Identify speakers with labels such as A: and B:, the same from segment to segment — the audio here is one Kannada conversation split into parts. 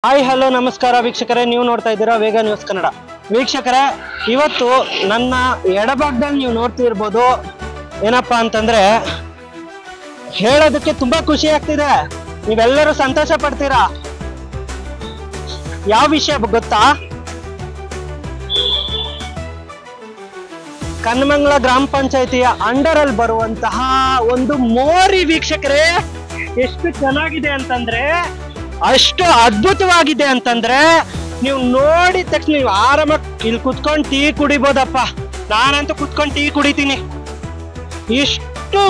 A: ಹಾಯ್ ಹಲೋ ನಮಸ್ಕಾರ ವೀಕ್ಷಕರೇ, ನೀವು ನೋಡ್ತಾ ಇದ್ದೀರಾ ವೇಗ ನ್ಯೂಸ್ ಕನ್ನಡ. ವೀಕ್ಷಕರೇ, ಇವತ್ತು ನನ್ನ ಎಡಭಾಗದಲ್ಲಿ ನೀವು ನೋಡ್ತಿರ್ಬೋದು. ಏನಪ್ಪಾ ಅಂತಂದ್ರೆ ಹೇಳೋದಕ್ಕೆ ತುಂಬಾ ಖುಷಿ ಆಗ್ತಿದೆ, ನೀವೆಲ್ಲರೂ ಸಂತೋಷ ಪಡ್ತೀರಾ. ಯಾವ ವಿಷಯ ಗೊತ್ತಾ? ಕನ್ನಮಂಗಲ ಗ್ರಾಮ ಪಂಚಾಯಿತಿಯ ಅಂಡರ್ ಅಲ್ಲಿ ಬರುವಂತಹ ಒಂದು ಮೋರಿ ವೀಕ್ಷಕರೇ, ಎಷ್ಟು ಚೆನ್ನಾಗಿದೆ ಅಂತಂದ್ರೆ ಅಷ್ಟು ಅದ್ಭುತವಾಗಿದೆ ಅಂತಂದ್ರೆ ನೀವು ನೋಡಿದ ತಕ್ಷಣ ನೀವು ಆರಾಮಾಗಿ ಇಲ್ಲಿ ಕುತ್ಕೊಂಡು ಟೀ ಕುಡಿಬೋದಪ್ಪ. ನಾನಂತೂ ಕುತ್ಕೊಂಡು ಟೀ ಕುಡಿತೀನಿ. ಇಷ್ಟು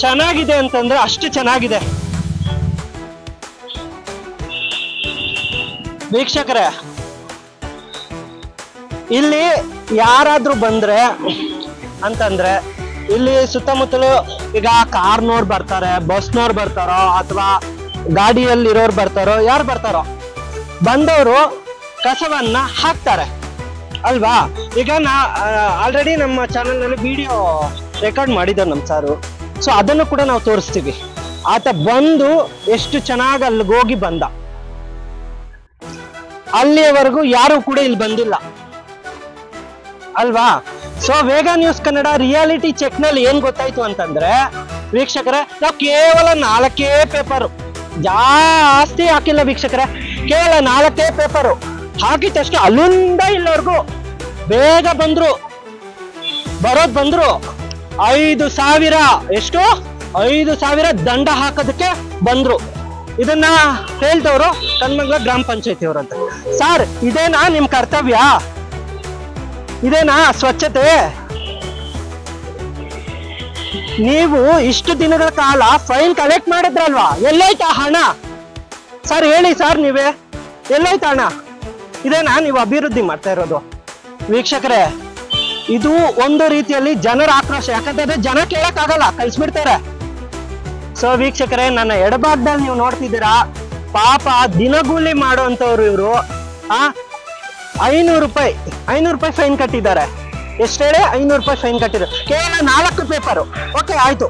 A: ಚೆನ್ನಾಗಿದೆ ಅಂತಂದ್ರೆ ಅಷ್ಟು ಚೆನ್ನಾಗಿದೆ ವೀಕ್ಷಕರೇ. ಇಲ್ಲಿ ಯಾರಾದ್ರೂ ಬಂದ್ರೆ ಅಂತಂದ್ರೆ ಇಲ್ಲಿ ಸುತ್ತಮುತ್ತಲು ಈಗ ಕಾರ್ನವ್ರು ಬರ್ತಾರೆ, ಬಸ್ನವ್ರು ಬರ್ತಾರೋ ಅಥವಾ ಗಾಡಿಯಲ್ಲಿ ಇರೋರು ಬರ್ತಾರೋ, ಯಾರು ಬರ್ತಾರೋ ಬಂದವರು ಕಸವನ್ನ ಹಾಕ್ತಾರೆ ಅಲ್ವಾ. ಈಗ ಆಲ್ರೆಡಿ ನಮ್ಮ ಚಾನೆಲ್ ನಲ್ಲಿ ವಿಡಿಯೋ ರೆಕಾರ್ಡ್ ಮಾಡಿದ್ದಾರೆ ನಮ್ಮ ಸಾರು. ಸೊ ಅದನ್ನು ಕೂಡ ನಾವು ತೋರಿಸ್ತೀವಿ. ಆತ ಬಂದು ಎಷ್ಟು ಚೆನ್ನಾಗಿ ಅಲ್ಲಿಗೆ ಹೋಗಿ ಬಂದ. ಅಲ್ಲಿಯವರೆಗೂ ಯಾರು ಕೂಡ ಇಲ್ಲಿ ಬಂದಿಲ್ಲ ಅಲ್ವಾ. ಸೊ ವೇಗ ನ್ಯೂಸ್ ಕನ್ನಡ ರಿಯಾಲಿಟಿ ಚೆಕ್ ನಲ್ಲಿ ಏನ್ ಗೊತ್ತಾಯ್ತು ಅಂತಂದ್ರೆ ವೀಕ್ಷಕರೇ, ನಾವು ಕೇವಲ 4 ಪೇಪರ್ ಜಾಸ್ತಿ ಹಾಕಿಲ್ಲ ವೀಕ್ಷಕರೇ, ಕೇವಲ 4 ಪೇಪರು ಹಾಕಿದ ತಕ್ಷಣ ಅಲ್ಲಿಂದ ಇಲ್ಲವರೆಗೂ ಬೇಗ ಬಂದ್ರು. ಬಂದ್ರು 5,000 ಎಷ್ಟು 5,000 ದಂಡ ಹಾಕೋದಕ್ಕೆ ಬಂದ್ರು. ಇದನ್ನ ಹೇಳ್ದವರು ಕನ್ನಮಂಗಲ ಗ್ರಾಮ ಪಂಚಾಯತಿ ಅವರಂತ. ಸರ್, ಇದೇನಾ ನಿಮ್ ಕರ್ತವ್ಯ? ಇದೇನಾ ಸ್ವಚ್ಛತೆ? ನೀವು ಇಷ್ಟು ದಿನಗಳ ಕಾಲ ಫೈನ್ ಕಲೆಕ್ಟ್ ಮಾಡಿದ್ರಲ್ವಾ, ಎಲ್ಲೋಯ್ತಾ ಹಣ? ಸರ್ ಹೇಳಿ ಸರ್, ನೀವೇ ಎಲ್ಲೋಯ್ತಾ ಹಣ? ಇದೇನಾ ನೀವು ಅಭಿವೃದ್ಧಿ ಮಾಡ್ತಾ ಇರೋದು? ವೀಕ್ಷಕರೇ, ಇದು ಒಂದು ರೀತಿಯಲ್ಲಿ ಜನರ ಆಕ್ರೋಶ. ಯಾಕಂತಂದ್ರೆ ಜನ ಕೇಳಕ್ ಆಗಲ್ಲ, ಕಳ್ಸ್ಬಿಡ್ತಾರೆ. ಸೊ ವೀಕ್ಷಕರೇ, ನನ್ನ ಎಡಭಾಗದಲ್ಲಿ ನೀವು ನೋಡ್ತಿದ್ದೀರಾ, ಪಾಪ ದಿನಗೂಲಿ ಮಾಡುವಂತವ್ರು ಇವರು 500 ರೂಪಾಯಿ ಫೈನ್ ಕಟ್ಟಿದ್ದಾರೆ. ಎಷ್ಟು ಹೇಳಿ? 500 ರೂಪಾಯಿ ಫೈನ್ ಕಟ್ಟಿದ್ರು. ಕೇವಲ 4 ಪೇಪರು. ಓಕೆ, ಆಯ್ತು.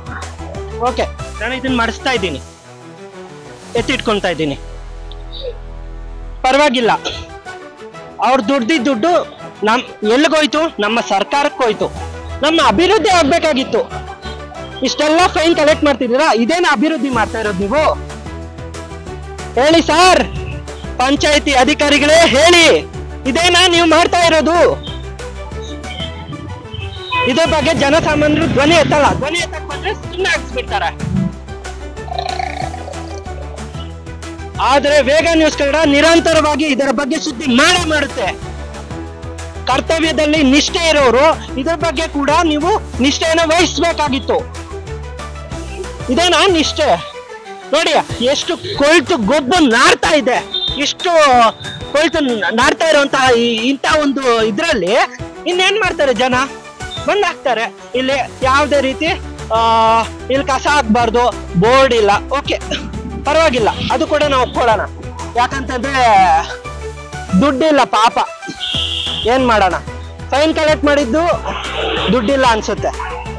A: ಓಕೆ, ನಾನು ಇದನ್ನ ಮಾಡಿಸ್ತಾ ಇದ್ದೀನಿ, ಎತ್ತಿಟ್ಕೊಂತಾ ಇದ್ದೀನಿ, ಪರವಾಗಿಲ್ಲ. ಅವ್ರ ದುಡ್ಡು ಎಲ್ಲಿಗೋಯ್ತು? ನಮ್ಮ ಸರ್ಕಾರಕ್ಕೆ ಹೋಯ್ತು. ನಮ್ಮ ಅಭಿವೃದ್ಧಿ ಆಗ್ಬೇಕಾಗಿತ್ತು. ಇಷ್ಟೆಲ್ಲ ಫೈನ್ ಕಲೆಕ್ಟ್ ಮಾಡ್ತಿದ್ದೀರಾ, ಇದೇನ ಅಭಿವೃದ್ಧಿ ಮಾಡ್ತಾ ಇರೋದು ನೀವು? ಹೇಳಿ ಸರ್, ಪಂಚಾಯತಿ ಅಧಿಕಾರಿಗಳೇ ಹೇಳಿ, ಇದೇನಾ ನೀವು ಮಾಡ್ತಾ ಇರೋದು? ಇದ್ರ ಬಗ್ಗೆ ಜನಸಾಮಾನ್ಯರು ಧ್ವನಿ ಎತ್ತಲ್ಲ. ಧ್ವನಿ ಎತ್ತಕ್ ಬಂದ್ರೆ ಸುಮ್ಮನೆ ಹಾಕ್ಸ್ಬಿಡ್ತಾರೆ. ಆದ್ರೆ ವೇಗ ನ್ಯೂಸ್ ಕನ್ನಡ ನಿರಂತರವಾಗಿ ಇದರ ಬಗ್ಗೆ ಸುದ್ದಿ ಮಾಡುತ್ತೆ. ಕರ್ತವ್ಯದಲ್ಲಿ ನಿಷ್ಠೆ ಇರೋರು ಇದರ ಬಗ್ಗೆ ಕೂಡ ನೀವು ನಿಷ್ಠೆಯನ್ನು ವಹಿಸ್ಬೇಕಾಗಿತ್ತು. ಇದೇನಾ ನಿಷ್ಠೆ? ನೋಡಿ ಎಷ್ಟು ಕೊಳ್ತು ಗೊಬ್ಬು ನಾರ್ತಾ ಇದೆ. ಇಷ್ಟು ಕೊಳ್ತು ನಾರ್ತಾ ಇರುವಂತಹ ಇಂಥ ಒಂದು ಇದ್ರಲ್ಲಿ ಇನ್ನೇನ್ ಮಾಡ್ತಾರೆ ಜನ? ಬಂದ್ ಹಾಕ್ತಾರೆ. ಇಲ್ಲಿ ಯಾವುದೇ ರೀತಿ ಇಲ್ಲಿ ಕಸ ಹಾಕ್ಬಾರ್ದು, ಬೋರ್ಡ್ ಇಲ್ಲ. ಓಕೆ, ಪರವಾಗಿಲ್ಲ, ಅದು ಕೂಡ ನಾವು ಒಪ್ಕೊಳ್ಳೋಣ. ಯಾಕಂತಂದ್ರೆ ದುಡ್ಡಿಲ್ಲ ಪಾಪ, ಏನ್ ಮಾಡೋಣ. ಫೈನ್ ಕಲೆಕ್ಟ್ ಮಾಡಿದ್ದು ದುಡ್ಡಿಲ್ಲ ಅನ್ಸುತ್ತೆ,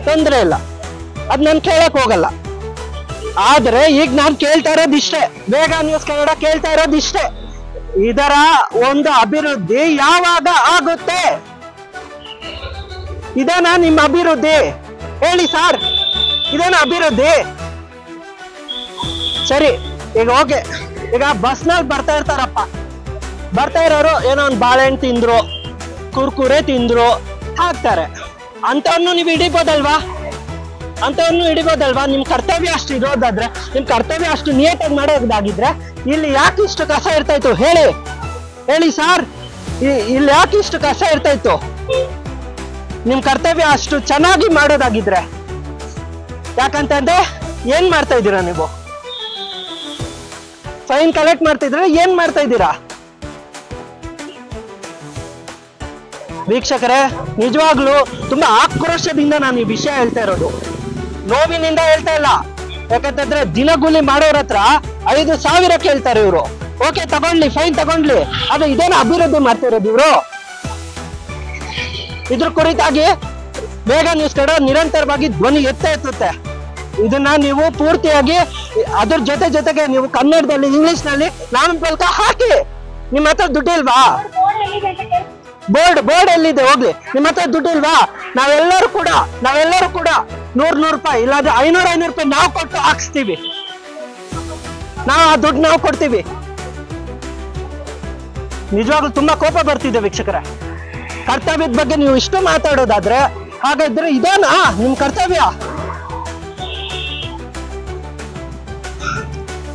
A: ತೊಂದ್ರೆ ಇಲ್ಲ, ಅದ್ ನಾನು ಕೇಳಕ್ ಹೋಗಲ್ಲ. ಆದ್ರೆ ಈಗ ನಾನು ಕೇಳ್ತಾ ಇರೋದು ಇಷ್ಟೇ, ವೇಗ ನ್ಯೂಸ್ ಕನ್ನಡ ಕೇಳ್ತಾ ಇರೋದು ಇಷ್ಟೇ, ಇದರ ಒಂದು ಅಭಿವೃದ್ಧಿ ಯಾವಾಗ ಆಗುತ್ತೆ? ಇದೇನಾ ನಿಮ್ಮ ಅಭಿವೃದ್ಧಿ? ಹೇಳಿ ಸರ್, ಇದೇನಾ ಅಭಿವೃದ್ಧಿ? ಸರಿ, ಈಗ ಓಕೆ, ಈಗ ಬಸ್ನಲ್ಲಿ ಬರ್ತಾ ಇರ್ತಾರಪ್ಪ, ಬರ್ತಾ ಇರೋರು ಏನೋ ಒಂದು ಬಾಳೆಹಣ್ಣು ತಿಂದ್ರು, ಕುರ್ಕುರೆ ತಿಂದ್ರು, ಹಾಕ್ತಾರೆ. ಅಂತವನ್ನು ನೀವು ಹಿಡಿಬೋದಲ್ವಾ? ನಿಮ್ ಕರ್ತವ್ಯ ಅಷ್ಟು ಇರೋದಾದ್ರೆ, ನಿಮ್ ಕರ್ತವ್ಯ ಅಷ್ಟು ನೀಟಾಗಿ ಮಾಡೋದಾಗಿದ್ರೆ ಇಲ್ಲಿ ಯಾಕೆ ಇಷ್ಟು ಕಸ ಇರ್ತಾ ಇತ್ತು? ಹೇಳಿ ಸರ್, ಇಲ್ಲಿ ಯಾಕೆ ಇಷ್ಟು ಕಸ ಇರ್ತಾ ಇತ್ತು? ನಿಮ್ ಕರ್ತವ್ಯ ಅಷ್ಟು ಚೆನ್ನಾಗಿ ಮಾಡೋದಾಗಿದ್ರೆ. ಯಾಕಂತಂದ್ರೆ ಏನ್ ಮಾಡ್ತಾ ಇದ್ದೀರಾ ನೀವು? ಫೈನ್ ಕಲೆಕ್ಟ್ ಮಾಡ್ತಿದ್ರೆ ಏನ್ ಮಾಡ್ತಾ ಇದ್ದೀರಾ? ವೀಕ್ಷಕರೇ, ನಿಜವಾಗ್ಲೂ ತುಂಬಾ ಆಕ್ರೋಶದಿಂದ ನಾನು ಈ ವಿಷಯ ಹೇಳ್ತಾ ಇರೋದು, ನೋವಿನಿಂದ ಹೇಳ್ತಾ ಇಲ್ಲ. ಯಾಕಂತಂದ್ರೆ ದಿನಗೂಲಿ ಮಾಡೋರ ಹತ್ರ 5,000 ಕೇಳ್ತಾರೆ ಇವರು. ಓಕೆ, ತಗೊಂಡ್ಲಿ, ಫೈನ್ ತಗೊಂಡ್ಲಿ, ಆದ್ರೆ ಇದೇನ ಅಭಿವೃದ್ಧಿ ಮಾಡ್ತಾ ಇರೋದು ಇವರು? ಇದ್ರ ಕುರಿತಾಗಿ ವೇಗ ನ್ಯೂಸ್ ಕನ್ನಡ ನಿರಂತರವಾಗಿ ಧ್ವನಿ ಎತ್ತುತ್ತೆ. ಇದನ್ನ ನೀವು ಪೂರ್ತಿಯಾಗಿ ಅದ್ರ ಜೊತೆಗೆ ನೀವು ಕನ್ನಡದಲ್ಲಿ ಇಂಗ್ಲಿಷ್ ನಲ್ಲಿ ನಾಮಫಲಕ ಹಾಕಿ. ನಿಮ್ಮ ಹತ್ರ ದುಡ್ಡಿಲ್ವಾ? ಬೋರ್ಡ್ ಎಲ್ಲಿದೆ ಹೋಗ್ಲಿ. ನಿಮ್ಮ ಹತ್ರ ದುಡ್ಡಿಲ್ವಾ? ನಾವೆಲ್ಲರೂ ಕೂಡ 100 ರೂಪಾಯಿ ಇಲ್ಲಾಂದ್ರೆ 500 ರೂಪಾಯಿ ನಾವು ಕೊಟ್ಟು ಹಾಕ್ಸ್ತೀವಿ. ನಾವು ಆ ದುಡ್ಡು ನಾವು ಕೊಡ್ತೀವಿ. ನಿಜವಾಗ್ಲೂ ತುಂಬಾ ಕೋಪ ಬರ್ತಿದೆ ವೀಕ್ಷಕರೇ. ಕರ್ತವ್ಯದ ಬಗ್ಗೆ ನೀವು ಇಷ್ಟು ಮಾತಾಡೋದಾದ್ರೆ ಹಾಗಾದ್ರೆ ಇದೇನಾ ನಿಮ್ ಕರ್ತವ್ಯ?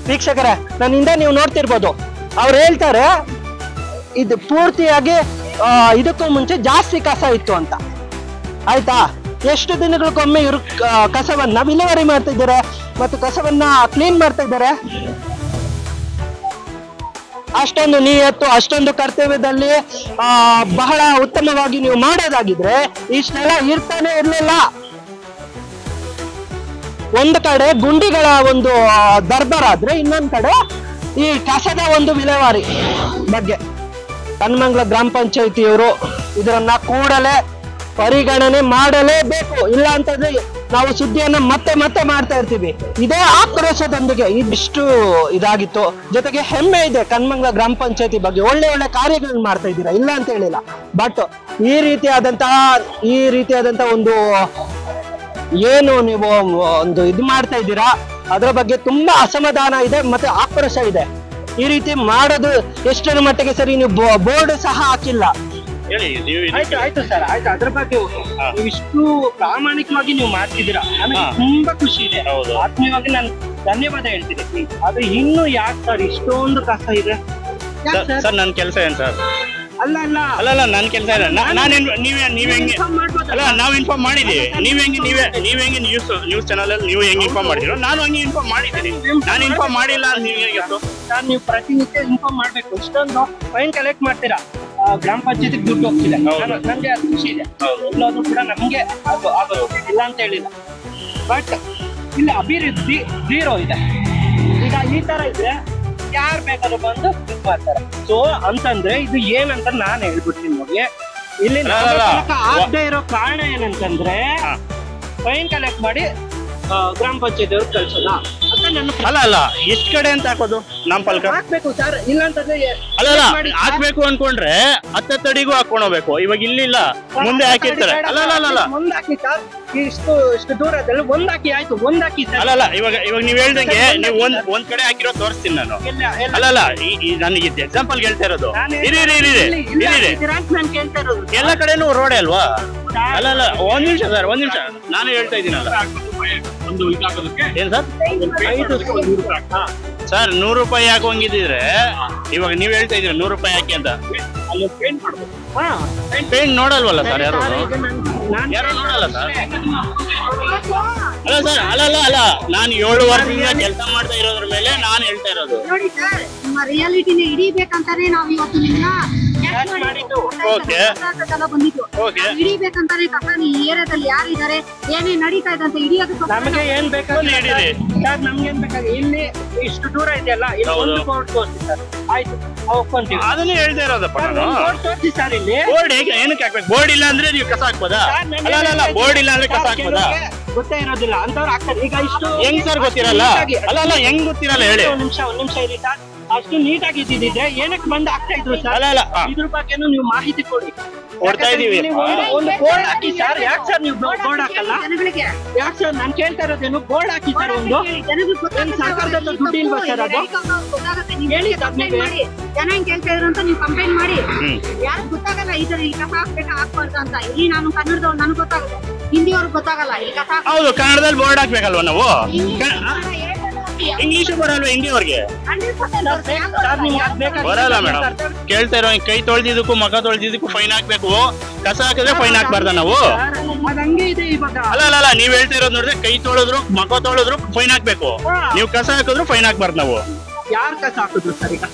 A: ವೀಕ್ಷಕರೇ, ನನ್ನ ಹಿಂದೆ ನೀವು ನೋಡ್ತಿರ್ಬೋದು, ಅವ್ರು ಹೇಳ್ತಾರೆ ಇದು ಪೂರ್ತಿಯಾಗಿ ಇದಕ್ಕೂ ಮುಂಚೆ ಜಾಸ್ತಿ ಕಸ ಇತ್ತು ಅಂತ. ಆಯ್ತಾ? ಎಷ್ಟು ದಿನಗಳಿಗೊಮ್ಮೆ ಇವರು ಕಸವನ್ನ ವಿಲೇವಾರಿ ಮಾಡ್ತಾ ಇದ್ದಾರೆ ಮತ್ತು ಕಸವನ್ನ ಕ್ಲೀನ್ ಮಾಡ್ತಾ ಇದ್ದಾರೆ. ಅಷ್ಟೊಂದು ನಿಯತ್ತು, ಅಷ್ಟೊಂದು ಕರ್ತವ್ಯದಲ್ಲಿ ಬಹಳ ಉತ್ತಮವಾಗಿ ನೀವು ಮಾಡೋದಾಗಿದ್ರೆ ಇಷ್ಟೆಲ್ಲ ಇರ್ತಾನೆ ಇರ್ಲಿಲ್ಲ. ಒಂದು ಕಡೆ ಗುಂಡಿಗಳ ಒಂದು ದರ್ಬಾರ್ ಆದ್ರೆ ಇನ್ನೊಂದ್ ಕಡೆ ಈ ಕಸದ ಒಂದು ವಿಲೇವಾರಿ ಬಗ್ಗೆ ಕನ್ನಮಂಗಲ ಗ್ರಾಮ ಪಂಚಾಯಿತಿಯವರು ಇದರನ್ನ ಕೂಡಲೇ ಪರಿಗಣನೆ ಮಾಡಲೇಬೇಕು. ಇಲ್ಲ ಅಂತಂದ್ರೆ ನಾವು ಸುದ್ದಿಯನ್ನ ಮತ್ತೆ ಮಾಡ್ತಾ ಇರ್ತೀವಿ. ಇದೇ ಆಕ್ರೋಶದೊಂದಿಗೆ ಇದಿಷ್ಟು ಇದಾಗಿತ್ತು. ಜೊತೆಗೆ ಹೆಮ್ಮೆ ಇದೆ ಕನ್ನಮಂಗಲ ಗ್ರಾಮ ಪಂಚಾಯತಿ ಬಗ್ಗೆ. ಒಳ್ಳೆ ಕಾರ್ಯಗಳನ್ನ ಮಾಡ್ತಾ ಇದ್ದೀರಾ, ಇಲ್ಲ ಅಂತ ಹೇಳಿಲ್ಲ. ಬಟ್ ಈ ರೀತಿಯಾದಂತಹ ಒಂದು ಏನು ನೀವು ಒಂದು ಇದು ಮಾಡ್ತಾ ಇದ್ದೀರಾ, ಅದರ ಬಗ್ಗೆ ತುಂಬಾ ಅಸಮಾಧಾನ ಇದೆ ಮತ್ತೆ ಆಕ್ರೋಶ ಇದೆ. ಈ ರೀತಿ ಮಾಡೋದು ಎಷ್ಟರ ಮಟ್ಟಿಗೆ ಸರಿ? ನೀವು ಬೋರ್ಡ್ ಸಹ ಹಾಕಿಲ್ಲ. ಆಯ್ತು ಸರ್, ಆಯ್ತು. ಅದ್ರ ಬಗ್ಗೆ ನೀವು ಇಷ್ಟು ಪ್ರಾಮಾಣಿಕವಾಗಿ ನೀವು ಮಾಡ್ತಿದ್ದೀರಾ, ನನಗೆ ತುಂಬಾ ಖುಷಿ ಇದೆ. ಆತ್ಮೀಯವಾಗಿ ನಾನು ಧನ್ಯವಾದ ಹೇಳ್ತೀನಿ. ಆದ್ರೆ ಇನ್ನು ಯಾಕೆ ಸರ್ ಇಷ್ಟೊಂದು ಕಷ್ಟ ಇದೆ?
B: ಸರ್ ನನ್ನ ಕೆಲಸ ಏನ್ ಸರ್?
A: ಅಲ್ಲ
B: ನನ್ನ ಕೆಲಸ ಇಲ್ಲ. ನೀವ್ ಹೆಂಗೆ ಅಲ್ಲ, ನಾವು ಇನ್ಫಾರ್ಮ್ ಮಾಡಿದೀವಿ. ನೀವ್ ಹೆಂಗೆ ನ್ಯೂಸ್ ಚಾನಲ್ ಅಲ್ಲಿ ನೀವು ಹೆಂಗೆ ಇನ್ಫಾರ್ಮ್ ಮಾಡಿದಿರೋ ನಾನು ಹಂಗೆ ಇನ್ಫಾರ್ಮ್ ಮಾಡಿದ್ದೀನಿ. ನಾನು ಇನ್ಫಾರ್ಮ್ ಮಾಡಿಲ್ಲ ಅಂತ ನೀವು ಹೇಗೆ?
A: ಸರ್, ನೀವು ಪ್ರತಿನಿತ್ಯ ಇನ್ಫಾರ್ಮ್ ಮಾಡ್ಬೇಕು. ಇಷ್ಟೊಂದು ಫೈನ್ ಕಲೆಕ್ಟ್ ಮಾಡ್ತೀರಾ, ಗ್ರಾಮ ಪಂಚಾಯತಿಗೆ ದುಡ್ಡು ಹೋಗ್ತಿದೆ. ನಮ್ಗೆ ಅದು ಖುಷಿ ಇದೆ. ಎಲ್ಲಾದ್ರೂ ಕೂಡ ನಮ್ಗೆ ಆಗೋದು ಇಲ್ಲ ಅಂತ ಹೇಳಿಲ್ಲ. ಬಟ್ ಇಲ್ಲಿ ಅಭಿವೃದ್ಧಿ 0 ಇದೆ. ಈಗ ಈ ತರ ಇದ್ರೆ ಯಾರು ಬೇಕಾದ್ರೂ ಬಂದು ಇದು ಮಾಡ್ತಾರೆ. ಸೊ ಅಂತಂದ್ರೆ ಇದು ಏನಂತ ನಾನು ಹೇಳ್ಬಿಡ್ತೀನಿ ನೋಡಿ. ಇಲ್ಲಿ ಆಗದೆ ಇರೋ ಕಾರಣ ಏನಂತಂದ್ರೆ ಫೈನ್ ಕಲೆಕ್ಟ್ ಮಾಡಿ ಗ್ರಾಮ ಪಂಚಾಯತ್ ಅವ್ರಿಗೆ ಕಳ್ಸೋದ ಅಂತ ನನ್ನ
B: ಅಲ್ಲ ಎಷ್ಟ್ ಕಡೆ ಅಂತ ಹಾಕೋದು ನಾಮಫಲಕ
A: ಹಾಕ್ಬೇಕು ಸರ್. ಇಲ್ಲ ಅಂತಂದ್ರೆ
B: ಹಾಕ್ಬೇಕು ಅನ್ಕೊಂಡ್ರೆ 10 ಅಡಿಗೂ ಹಾಕೊಂಡ್ ಹೋಗ್ಬೇಕು. ಇವಾಗ ಇಲ್ಲಿಲ್ಲ, ಮುಂದೆ ಹಾಕಿರ್ತಾರೆ.
A: ಮುಂದೆ ಹಾಕಿ ಸರ್, ಇಷ್ಟು ದೂರದಲ್ಲಿ ಒಂದಾಕಿ ಆಯ್ತು, ಒಂದಾಕಿ ಸರ್.
B: ಅಲ್ಲ ಇವಾಗ ನೀವ್ ಹೇಳ್ದಂಗೆ ನೀವು ಒಂದ್ ಕಡೆ ಹಾಕಿರೋ ತೋರಿಸ್ತೀನಿ ನಾನು. ನನಗೆ ಎಕ್ಸಾಂಪಲ್ ಹೇಳ್ತಾ ಇರೋದು.
A: ನಾನು ಕೇಳ್ತಾ ಇರೋದು
B: ಎಲ್ಲ ಕಡೆನೂ ರೋಡೇ ಅಲ್ವಾ? ಅಲ್ಲ ಒಂದ್ ನಿಮಿಷ ಸರ್, ನಾನು ಹೇಳ್ತಾ ಇದ್ದೀನಲ್ಲ. ಏನ್ ಸರ್ 100 ರೂಪಾಯಿ ಹಾಕೋಂಗಿದ್ರೆ ಇವಾಗ ನೀವ್ ಹೇಳ್ತಾ ಇದ್ದೀರ 100 ರೂಪಾಯಿ ಹಾಕಿ ಅಂತ. ಪೇಂಟ್ ನೋಡಲ್ವಲ್ಲ ಸರ್? ಯಾರು ನೋಡಲ್ಲ ಸರ್. ಅಲ್ಲ ಸರ್, ಅಲ್ಲ ನಾನು 7 ವರ್ಷದಿಂದ ಕೆಲಸ ಮಾಡ್ತಾ ಇರೋದ್ರ ಮೇಲೆ ನಾನು ಹೇಳ್ತಾ ಇರೋದು.
C: ನೋಡಿ ಸರ್, ನಿಮ್ಮ ರಿಯಾಲಿಟಿನ ಹಿಡಿಬೇಕಂತಾನೆ ನಾವು ಇವತ್ತು ನಿಮ್ಮನ್ನ ಹಿಡಿಬೇಕಂತಾನೆ ಕಸ ಈ ಏರಿಯಾದಲ್ಲಿ ಯಾರಿದ್ದಾರೆ, ಏನೇ ನಡೀತಾ ಇದೆ ಅಂತ ಹಿಡಿಯೋದಕ್ಕೆ
A: ನಮಗೆ ಏನ್ ಬೇಕಾದ್ರೆ ಸರ್, ನಮ್ಗೆ ಏನ್ ಬೇಕಾದ್ರೆ ಇಲ್ಲಿ ಇಷ್ಟು ದೂರ ಇದೆಯಲ್ಲ, ಇಲ್ಲಿ ಒಂದು ಬೋರ್ಡ್ ತೋರಿಸಿ ಸರ್. ಆಯ್ತು, ಒಪ್ಕೊಂತೀವಿ.
B: ಅದನ್ನೇ ಹೇಳ್ತಾ ಇರೋದಪ್ಪ ನಾನು.
A: ಬೋರ್ಡ್ ತೋರಿಸಿ ಸರ್. ಇಲ್ಲಿ
B: ಬೋರ್ಡ್ ಏನಕ್ಕೆ ಹಾಕ್ಬೇಕು? ಬೋರ್ಡ್ ಇಲ್ಲ ಅಂದ್ರೆ ನೀವು ಕಸ ಹಾಕ್ಬೋದಾ? ಅಲ್ಲ ಬೋರ್ಡ್ ಇಲ್ಲ ಅಂದ್ರೆ ಕಸ ಹಾಕ್ಬೋದಾ?
A: ಗೊತ್ತೇ ಇರೋದಿಲ್ಲ ಅಂತವ್ರು ಹಾಕ್ತಾರೆ. ಈಗ ಇಷ್ಟು
B: ಹೆಂಗ್ ಸರ್ ಗೊತ್ತಿರಲ್ಲ? ಅಲ್ಲ ಹೆಂಗ್ ಗೊತ್ತಿರಲ್ಲ ಹೇಳಿ.
A: ಒಂದ್ ನಿಮಿಷ ಇರಿ ಸರ್. ಅಷ್ಟು ನೀಟಾಗಿ ಇದ್ದಿದ್ದೆ ಏನಕ್ಕೆ ಬಂದು ಆಗ್ತಾ ಇದ್ರು ಸರ್? ಇದ್ರ ಬಗ್ಗೆನೂ ನೀವು ಮಾಹಿತಿ
B: ಕೊಡ್ತಾ ಇದೀವಿ.
A: ಒಂದು ಬೋರ್ಡ್ ಹಾಕಿ ಸರ್. ಯಾಕೆ ಸರ್ ನೀವು ಬೋರ್ಡ್ ಹಾಕಲ್ಲ? ಯಾಕೆ ಸರ್? ನಾನು ಕೇಳ್ತಾ ಇರೋದೇನು, ಬೋರ್ಡ್ ಹಾಕಿ ಸರ್. ಒಂದು ಸರ್ಕಾರದಿಂದ ದುಡ್ಡು ಇಲ್ವಾ ಸರ್? ಅದು ಹೇಳಿ ಸರ್.
C: ಜನ ಹೆಂಗ್ ಕೇಳ್ತಾ ಇದ್ರು ಅಂತ ನೀವು ಕಂಪ್ಲೇಂಟ್ ಮಾಡಿ. ಯಾರು ಗೊತ್ತಾಗಲ್ಲ ಈ ತರ ಈ ಕಸ ಹಾಕ್ಬೇಕಾ ಹಾಕ್ಬಾರ್ದು ಅಂತ. ಇಲ್ಲಿ ನಾನು ಕನ್ನಡದವ್ರು, ನನಗೆ ಗೊತ್ತಾಗಲ್ಲ, ಹಿಂದಿಯವ್ರಿಗೆ ಗೊತ್ತಾಗಲ್ಲ. ಈ ಕಸ
B: ಹೌದು, ಕನ್ನಡದಲ್ಲಿ ಬೋರ್ಡ್ ಹಾಕ್ಬೇಕಲ್ವಾ ನಾವು? ಇಂಗ್ಲಿಷ್ ಬರಲ್ವಾ ಹಿಂದಿಯವ್ರಿಗೆ? ಬರಲ್ಲ ಮೇಡಮ್. ಕೇಳ್ತಾ ಇರೋ ಕೈ ತೊಳೆದಿದ್ದಕ್ಕೂ ಮಗ ತೊಳೆದಿದ್ದಕ್ಕೂ ಫೈನ್ ಹಾಕ್ಬೇಕು. ಕಸ ಹಾಕಿದ್ರೆ ಫೈನ್ ಹಾಕ್ಬಾರ್ದ ನಾವು? ಅಲ್ಲ ನೀವ್ ಹೇಳ್ತಾ ಇರೋದು ನೋಡಿದ್ರೆ ಕೈ ತೊಳೆದ್ರು ಮಗ ತೊಳೆದ್ರು ಫೈನ್ ಹಾಕ್ಬೇಕು. ನೀವು ಕಸ ಹಾಕಿದ್ರು ಫೈನ್ ಹಾಕ್ಬಾರ್ದು ನಾವು.
A: ಯಾರು ಕಸ ಹಾಕಿದ್ರು ಸರ್? ಈಗ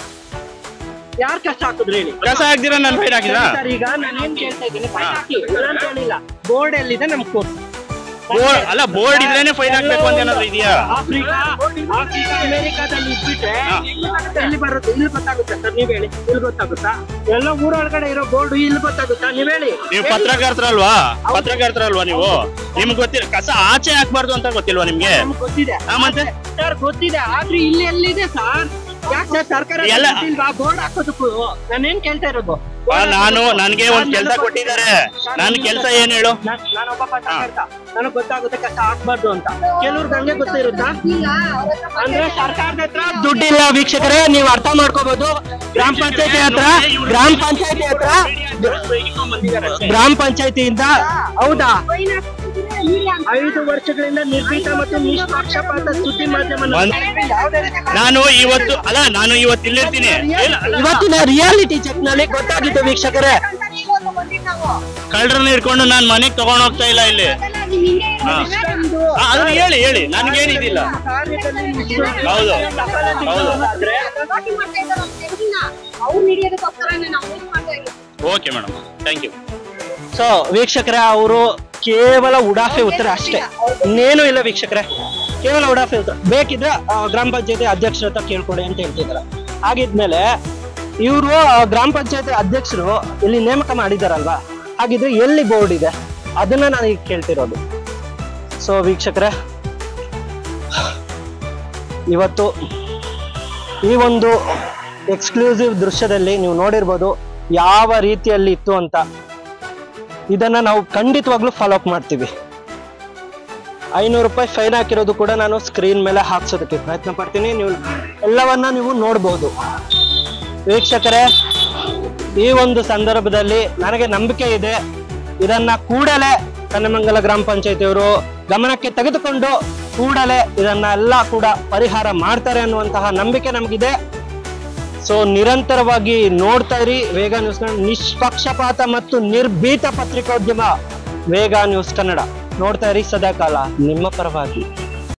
A: ಯಾರು ಕಸ ಹಾಕಿದ್ರು ಹೇಳಿ?
B: ಕಸ ಹಾಕ್ದಿರ ನಾನು ಫೈನ್ ಹಾಕಿದ?
A: ಈಗ ನಾನು ಏನ್ ಕೇಳ್ತಾ ಇದ್ದೀನಿ, ಫೈನ್ ಹಾಕಿ ಇಲ್ಲ ಅಂತ ಹೇಳಿಲ್ಲ. ಬೋರ್ಡ್ ಎಲ್ಲಿದೆ ನಮ್ಗೆ ತೋರಿಸಿ.
B: ಅಲ್ಲ ಬೋರ್ಡ್ ಇದ್ರೇನೆ ಫೈನ್ ಹಾಕ್ಬೇಕು ಅಂತ ಏನಾದ್ರು ಇದೆಯಾ?
A: ಆಫ್ರಿಕಾ ಅಮೆರಿಕಾದಲ್ಲಿ ಇದ್ಬಿಟ್ರೆ ಇಲ್ಲಿ ಬರುತ್ತೆ, ಇಲ್ಲಿ ಗೊತ್ತಾಗುತ್ತೆ ಸರ್, ನೀವ್ ಹೇಳಿ, ಇಲ್ಲಿ ಗೊತ್ತಾಗುತ್ತಾ? ಎಲ್ಲ ಊರೊಳಗಡೆ ಇರೋ ಬೋರ್ಡ್ ಇಲ್ಲಿ ಗೊತ್ತಾಗುತ್ತಾ? ನೀವ್ ಹೇಳಿ.
B: ನೀವು ಪತ್ರಕರ್ತರಲ್ವಾ ನೀವು? ನಿಮ್ಗೆ ಗೊತ್ತಿಲ್ಲ, ಕಸ ಆಚೆ ಹಾಕ್ಬಾರ್ದು ಅಂತ ಗೊತ್ತಿಲ್ವಾ ನಿಮ್ಗೆ?
A: ಗೊತ್ತಿದೆ
B: ಮತ್ತೆ
A: ಸರ್, ಗೊತ್ತಿದೆ, ಆದ್ರೆ ಇಲ್ಲಿ ಎಲ್ಲಿದೆ ಸರ್? ಯಾಕೆ ಸರ್ ಸರ್ಕಾರ ಬೋರ್ಡ್ ಹಾಕೋದಕ್ಕೂ ನಾನೇನ್ ಕೇಳ್ತಾ ಇರೋದು?
B: ನನ್ಗೆ ಒಂದ್ ಕೆಲ್ಸ ಕೊಟ್ಟಿದ್ದಾರೆ. ನನ್ ಕೆಲ್ಸ ಏನ್ ಹೇಳು?
A: ನಾನೊಬ್ಬ ಪತ್ರಕರ್ತ, ನನಗ್ ಗೊತ್ತಾಗುತ್ತೆ ಕಸ ಹಾಕ್ಬಾರ್ದು ಅಂತ. ಕೆಲವ್ರಿಗೆ ಹಂಗೆ ಗೊತ್ತಿರುತ್ತಾ? ಅಂದ್ರೆ ಸರ್ಕಾರದ ಹತ್ರ ದುಡ್ಡಿಲ್ಲ ವೀಕ್ಷಕರೇ, ನೀವು ಅರ್ಥ ಮಾಡ್ಕೋಬಹುದು. ಗ್ರಾಮ ಪಂಚಾಯತಿಯಿಂದ ಹೌದಾ 5 ವರ್ಷಗಳಿಂದ ನಿರ್ಭೀತ ಮತ್ತು ನಿಷ್ಪಕ್ಷಪಾತ ಸುದ್ದಿ ಮಾಧ್ಯಮ.
B: ನಾನು ಇವತ್ತು ಇಲ್ಲಿರ್ತೀನಿ.
A: ಇವತ್ತಿನ ರಿಯಾಲಿಟಿ ಚೆಕ್ ನಲ್ಲಿ ಗೊತ್ತಾಗಿತ್ತು ವೀಕ್ಷಕರೇ.
B: ಕಳ್ಳರನ್ನ ಇಟ್ಕೊಂಡು ನಾನ್ ಮನೆಗ್ ತಗೊಂಡ್ ಹೋಗ್ತಾ ಇಲ್ಲ ಇಲ್ಲಿ. ಅದನ್ನ ಹೇಳಿ ನನ್ಗೇನಿದಿಲ್ಲ. ಹೌದು okay madam, thank you.
A: So ವೀಕ್ಷಕರೇ, ಅವರು ಕೇವಲ ಉಡಾಫೆ ಉತ್ತರ ಅಷ್ಟೇ, ಇನ್ನೇನು ಇಲ್ಲ ವೀಕ್ಷಕರೇ, ಕೇವಲ ಉಡಾಫೆ ಉತ್ತರ. ಬೇಕಿದ್ರೆ ಗ್ರಾಮ ಪಂಚಾಯತಿ ಅಧ್ಯಕ್ಷರ ಹತ್ರ ಕೇಳ್ಕೊಡಿ ಅಂತ ಹೇಳ್ತಿದ್ದಾರೆ. ಹಾಗಿದ್ಮೇಲೆ ಇವರು ಗ್ರಾಮ ಪಂಚಾಯತಿ ಅಧ್ಯಕ್ಷರು ಇಲ್ಲಿ ನೇಮಕ ಮಾಡಿದಾರಲ್ವಾ, ಹಾಗಿದ್ರೆ ಎಲ್ಲಿ ಬೋರ್ಡ್ ಇದೆ ಅದನ್ನ ನಾನು ಈಗ ಕೇಳ್ತಿರೋದು. ಸೊ ವೀಕ್ಷಕರೇ, ಇವತ್ತು ಈ ಒಂದು ಎಕ್ಸ್ಕ್ಲೂಸಿವ್ ದೃಶ್ಯದಲ್ಲಿ ನೀವು ನೋಡಿರ್ಬೋದು ಯಾವ ರೀತಿಯಲ್ಲಿ ಇತ್ತು ಅಂತ. ಇದನ್ನ ನಾವು ಖಂಡಿತವಾಗ್ಲೂ ಫಾಲೋ ಅಪ್ ಮಾಡ್ತೀವಿ. 500 ರೂಪಾಯಿ ಫೈನ್ ಹಾಕಿರೋದು ಕೂಡ ನಾನು ಸ್ಕ್ರೀನ್ ಮೇಲೆ ಹಾಕ್ಸೋದಕ್ಕೆ ಪ್ರಯತ್ನ ಪಡ್ತೀನಿ. ನೀವು ಎಲ್ಲವನ್ನ ನೀವು ನೋಡ್ಬೋದು ವೀಕ್ಷಕರೇ. ಈ ಒಂದು ಸಂದರ್ಭದಲ್ಲಿ ನನಗೆ ನಂಬಿಕೆ ಇದೆ, ಇದನ್ನ ಕೂಡಲೇ ಕನ್ನಮಂಗಲ ಗ್ರಾಮ ಪಂಚಾಯತಿಯವರು ಗಮನಕ್ಕೆ ತೆಗೆದುಕೊಂಡು ಕೂಡಲೇ ಇದನ್ನೆಲ್ಲ ಕೂಡ ಪರಿಹಾರ ಮಾಡ್ತಾರೆ ಅನ್ನುವಂತಹ ನಂಬಿಕೆ ನಮಗಿದೆ. ಸೊ ನಿರಂತರವಾಗಿ ನೋಡ್ತಾ ಇರಿ ವೇಗ ನ್ಯೂಸ್ ಕನ್ನಡ, ನಿಷ್ಪಕ್ಷಪಾತ ಮತ್ತು ನಿರ್ಭೀತ ಪತ್ರಿಕೋದ್ಯಮ ವೇಗ ನ್ಯೂಸ್ ಕನ್ನಡ. ನೋಡ್ತಾ ಇರಿ ಸದಾಕಾಲ ನಿಮ್ಮ ಪರವಾಗಿ.